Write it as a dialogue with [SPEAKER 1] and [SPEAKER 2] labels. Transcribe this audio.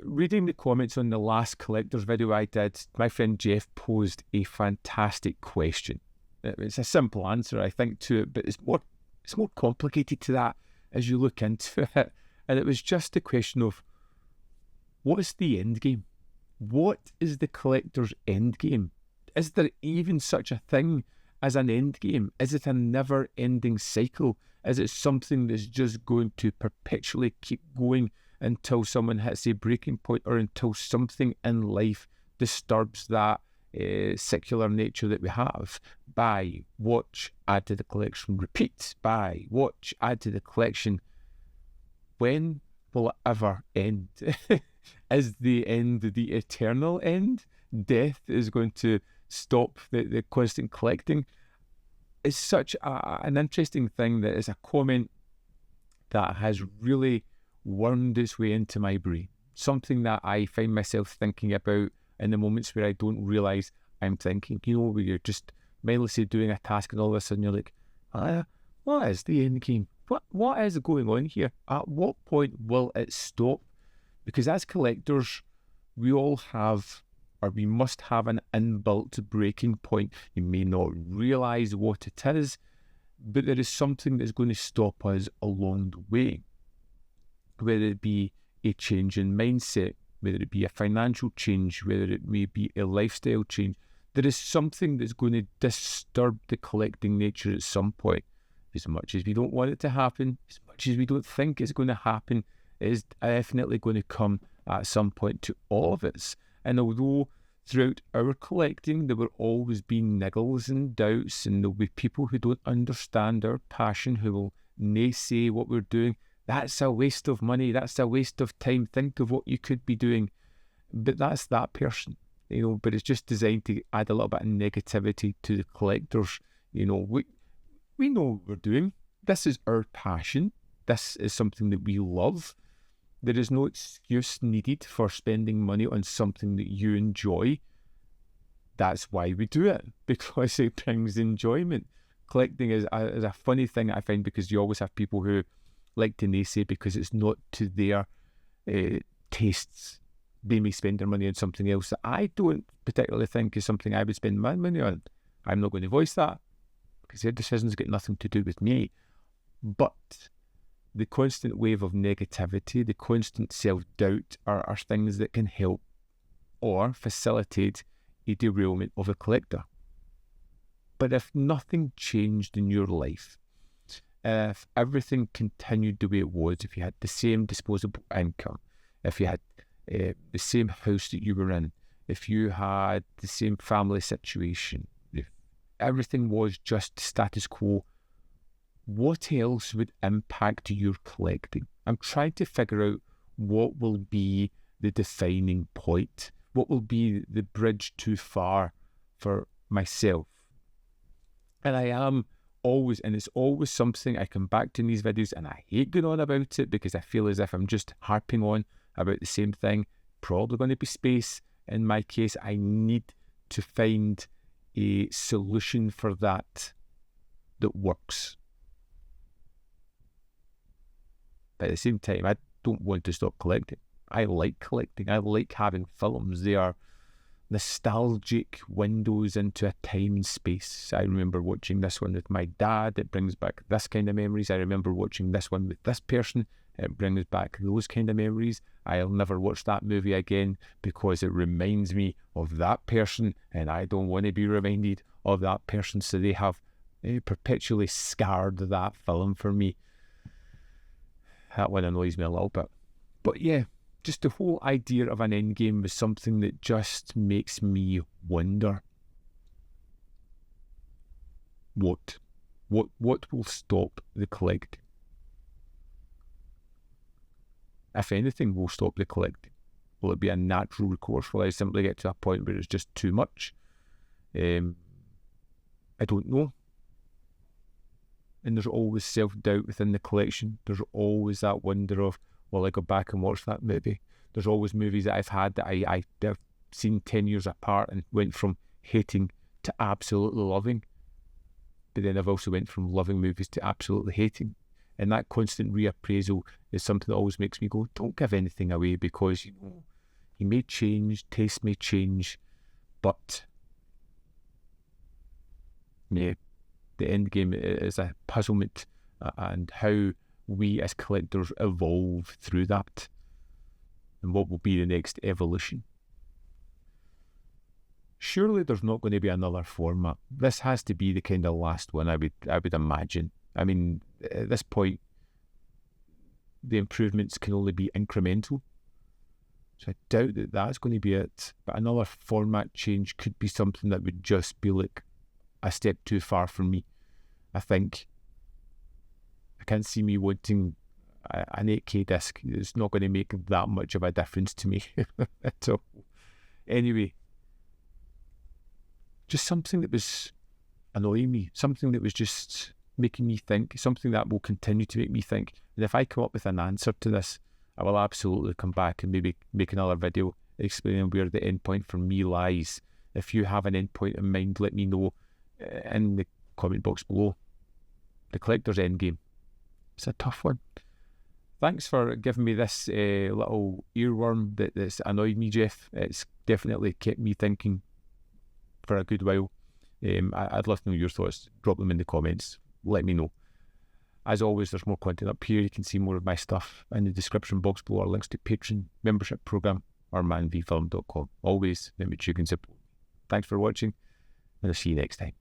[SPEAKER 1] Reading the comments on the last collector's video I did, my friend Jeff posed a fantastic question. It's a simple answer, I think, to it, but it's more complicated to that as you look into it. And it was just a question of, what is the end game? What is the collector's end game? Is there even such a thing as an end game? Is it a never-ending cycle? Is it something that's just going to perpetually keep going until someone hits a breaking point, or until something in life disturbs that secular nature that we have? Buy, watch, add to the collection, repeat, buy, watch, add to the collection. When will it ever end? Is the end the eternal end? Death is going to stop the constant collecting? It's such an interesting thing that is a comment that has really wormed its way into my brain. Something that I find myself thinking about in the moments where I don't realise I'm thinking. Where you're just mindlessly doing a task and all of a sudden you're like, what is the end game? What is going on here? At what point will it stop? Because as collectors, we all have, or we must have, an inbuilt breaking point. You may not realise what it is, but there is something that's going to stop us along the way. Whether it be a change in mindset, whether it be a financial change, whether it may be a lifestyle change, there is something that's going to disturb the collecting nature at some point. As much as we don't want it to happen, as much as we don't think it's going to happen, it is definitely going to come at some point to all of us. And although throughout our collecting there will always be niggles and doubts, and there'll be people who don't understand our passion, who will naysay what we're doing, that's a waste of money, that's a waste of time, think of what you could be doing. But that's that person, but it's just designed to add a little bit of negativity to the collectors. We know what we're doing. This is our passion. This is something that we love. There is no excuse needed for spending money on something that you enjoy. That's why we do it, because it brings enjoyment. Collecting is a funny thing, I find, because you always have people who like to naysay because it's not to their tastes. They may spend their money on something else that I don't particularly think is something I would spend my money on. I'm not going to voice that, because their decisions get nothing to do with me. But the constant wave of negativity, the constant self-doubt are things that can help or facilitate a derailment of a collector. But if nothing changed in your life, if everything continued the way it was, if you had the same disposable income, if you had the same house that you were in, if you had the same family situation, if everything was just status quo, what else would impact your collecting? I'm trying to figure out what will be the defining point, what will be the bridge too far for myself. And I am always, and it's always something I come back to in these videos, and I hate going on about it because I feel as if I'm just harping on about the same thing. Probably going to be space. In my case, I need to find a solution for that works. But at the same time, I don't want to stop collecting. I like collecting. I like having films. They are nostalgic windows into a time and space. I remember watching this one with my dad. It brings back this kind of memories. I remember watching this one with this person. It brings back those kind of memories. I'll never watch that movie again because it reminds me of that person, and I don't want to be reminded of that person. So they have perpetually scarred that film for me. That one annoys me a little bit. But yeah, just the whole idea of an endgame was something that just makes me wonder. What will stop the collecting? If anything will stop the collecting, will it be a natural recourse? Will I simply get to a point where it's just too much? I don't know. And there's always self-doubt within the collection. There's always that wonder of, will I go back and watch that movie? There's always movies that I've had that I've seen 10 years apart and went from hating to absolutely loving. But then I've also went from loving movies to absolutely hating. And that constant reappraisal is something that always makes me go, don't give anything away, because, you know, he may change, taste may change, but yeah, the Endgame is a puzzlement, and how we as collectors evolve through that, and what will be the next evolution. Surely there's not going to be another format. This has to be the kind of last one, I would imagine. I mean, at this point, the improvements can only be incremental. So I doubt that that's going to be it. But another format change could be something that would just be like a step too far for me. I think I can't see me wanting an 8K disc. It's not going to make that much of a difference to me at all. Anyway, just something that was annoying me, something that was just making me think, something that will continue to make me think. And if I come up with an answer to this, I will absolutely come back and maybe make another video explaining where the endpoint for me lies. If you have an endpoint in mind, let me know in the comment box below. The collector's Endgame. It's a tough one. Thanks for giving me this little earworm that's annoyed me, Jeff. It's definitely kept me thinking for a good while. I'd love to know your thoughts. Drop them in the comments. Let me know. As always, there's more content up here. You can see more of my stuff in the description box below, or links to Patreon, membership program, or manvfilm.com. Always remember you can support. Thanks for watching, and I'll see you next time.